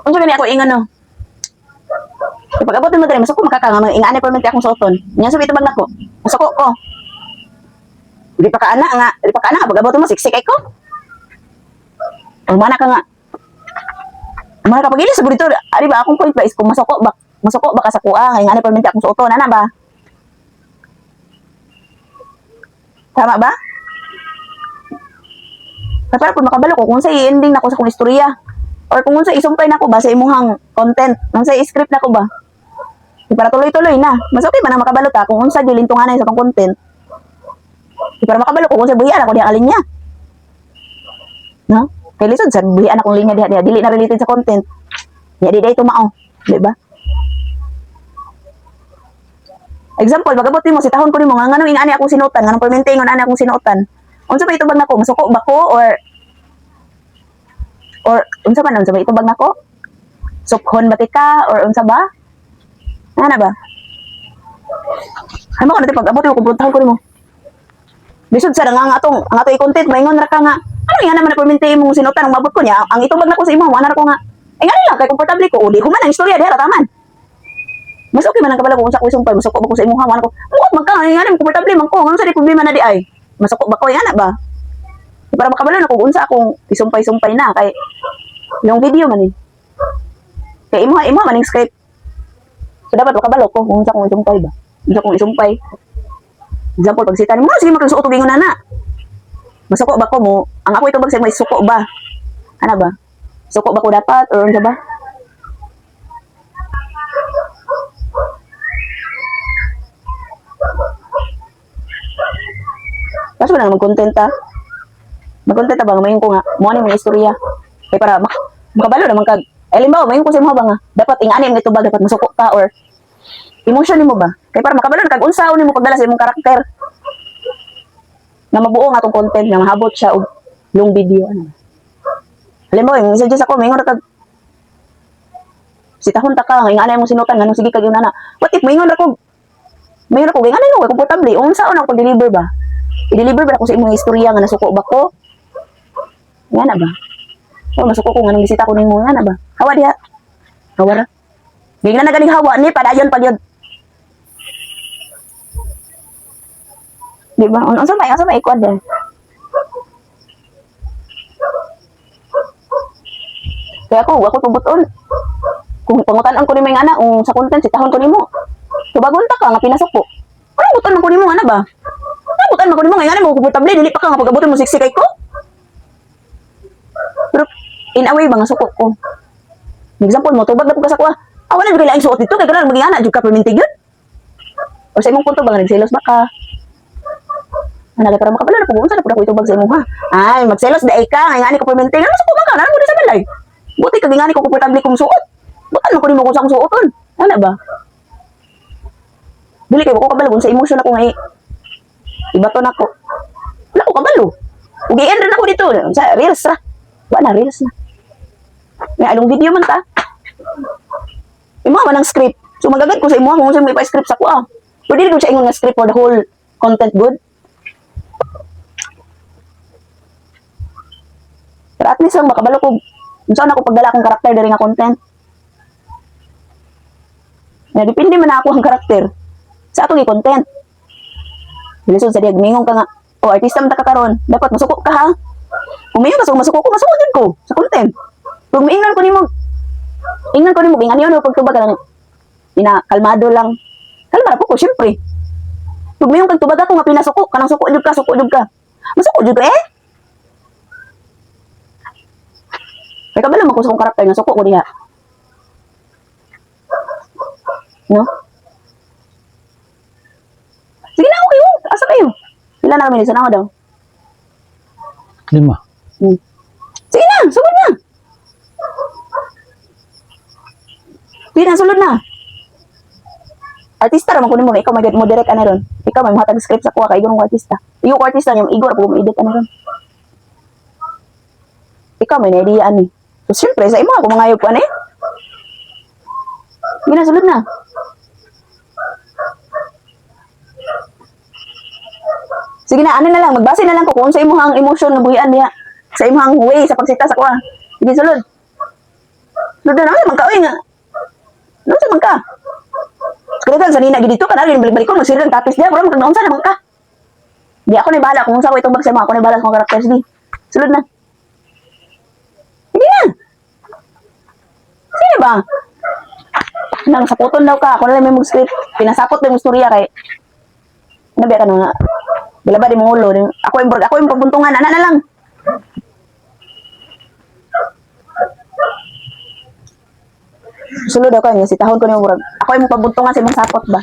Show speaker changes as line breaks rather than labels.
Unsa gani ako ingon no? Pag-abot mo diri masuko makaka nga ingani permanente akong suoton. Nya sabi tubag nako. Masuko ko. Di pa ka ana nga pag-abot mo siksik ay ko. Mana ka nga. Mana ka pagili sa dito, ari ba akong point ba is kung masuko ba ka sa kuha ingani permanente akong suoton ana ba? Tama ba? Para kung makabalo ko kung sa i-ending na ko sa kong istorya or kung sa isumpay na ko ba sa imuhang content, kung sa i-script na ko ba. Di para tuloy-tuloy na. Mas okay ba na makabalo ta kung unsa gilintungan na sa tong content. Di para makabalo ko kung sa buhian ako diha alinya. No? Kay lisod sa buhian akong linya diha dili na related sa content. Ya di day tumao, di ba? Example, bagabot mo si tahon ko nimo nga nganong ingani akong sinutan, nganong permente ingon ani akong sinutan. Unsa ba itubag nako? Masuko ba ko or unsa ba itubag nako? Sukhon ba tika or unsa ba? Ana ba? Ano ko natin pag-abot ko puntahan ko nimo. Bisod sa nga ang atong i-content maingon ra ka nga. Ano nga naman na permente imong sinutan ang mabot ko niya. Ang itubag nako sa imo, ana ra ko nga. Ngani lang kay komportable ko uli ko man ang istorya diha taman. Mas okay man ang kabalo ko unsa ko isumpay, masuko ba ko sa imo hawan ko. Mukot magka ngani komportable man ko. Ano sa di problema na di ay. Masuko ba ko ana ba? Para makabalo na ko unsa akong isumpay-sumpay na kay yung video man eh. Kay imo man ning script. So dapat makabalo ko kung unsa kong isumpay ba. Unsa kong isumpay. Example pag sita mo sige magsuot og ingon ana. Masuko ba ko mo? Ang ako itubag sa may suko ba? Ana ba? Suko ba ko dapat or unsa ba? Kaso na mag-content ta. Mag-content ta ba mayon ko nga mo ani mga istorya. Kay para makabalo naman kag limbawa mayon ko sa imo ba nga dapat ingani ang itubag dapat masuko ka or emotion nimo ba? Kay para makabalo kag unsa nimo pagdala sa imong karakter. Na mabuo nga tong content nga mahabot siya og long video ano. Halimbawa, yung suggest ako mayon ra kag si tahon ta ka ingani imong sinutan nganong sige kag yun ana. What if mayon ra ko ingani no komportable unsa una ko deliver ba? I-deliver ba ako sa imong istorya nga nasuko ba ko? Nga na ba? O, masuko ko nga nang bisita ko nimo nga na ba? Hawa diha. Hawa ra. Bigla na ganing hawa ni padayon pag yun. Di ba? Unsa ba ikwad din? Kaya ako tubuton. Kung pangutan-an ko nimo nga na sa content si tahon ko nimo. Tubagon ta ka nga pinasuko. Ano buton ko nimo nga na ba? Bukan mo nga ngani mo komportable dili pa ka nga pag-abuton mo siksik kay ko. Pero in a way ba nga suko ko. Example mo tubag na pud ka sa kuha. Awan na gyud laing suot dito kay kana magingana jud ka permente gyud. O sa imong punto ba nga nagselos ba ka? Ana kay para makabalo na pud unsa na pud ako itubag sa imo ha. Ay magselos dai ka nga ngani ko permente nga suko man ka na mo sa balay. Buti kag ngani ko komportable kong suot. Bukan mo ko nimo kung sa akong suoton. Ana ba? Dili kay ko kabalo sa emotion ako nga ibato na ko. Wala ko kabalo. Ug i-end rin ako dito. Sa reels ra. Wala na, reels na. May along video man ta. Imo man ang script. So magagad ko sa imo kung saan may pa-script sa ko ah. Pwede rin ko siya ingon nga script for the whole content good. Pero at least lang makabalo ko saan ako pagdala akong karakter dari nga content. Na depende man ako ang karakter sa atong i-content. Bilisod sa diag mingong ka nga o artista man ta karon dapat masuko ka ha kung mayon ka masuko ko masuko jud ko sa content kung maingnan ko nimo ingnan yun pagtubag ka lang kalmado lang kalma po ko syempre kung mayon kag tubag ako nga pinasuko kanang suko jud ka masuko jud ka kay kabalo man ko sa akong karakter nga suko ko diha no. Sige na, okay. Asa kayo? Ilan na kami? Isa na ako daw.
5.
Sige na, sulod na. Sige na, sulod na. Artista raman ko nimo, ikaw may direct ana ron. Ikaw may mahatag script sa kuha kay igong artista. Iyo ko artista niya, igor po mo edit ana ron. Ikaw may idea ani. So syempre sa imo ako mangayog ko ani. Sige na, sulod na. Sige na, ano na lang, magbase na lang ko kung sa imuhang emotion na buhian niya. Sa imuhang way, sa pagsita sa kuha. Sige, sulod. Luda na man ka oy nga. No sa man ka. Kaya sa nina gid dito kana rin balik-balik ko magsilang tapis dia bro magkanaon sa naman ka. Di ako ni bala kung sa ko itong bag sa mga ako ni bala sa mga characters ni. Sulod na. Sige na. Sige ba? Nang saputon daw ka, ako na lang may mag-script. Pinasapot na yung istorya kay nabi ka na nga. Bilaba di mong ulo. Ako yung pagbuntungan. Ana na lang. Sulod ako niya. Si tahon ko niya murag. Ako yung pagbuntungan sa imong sapot ba?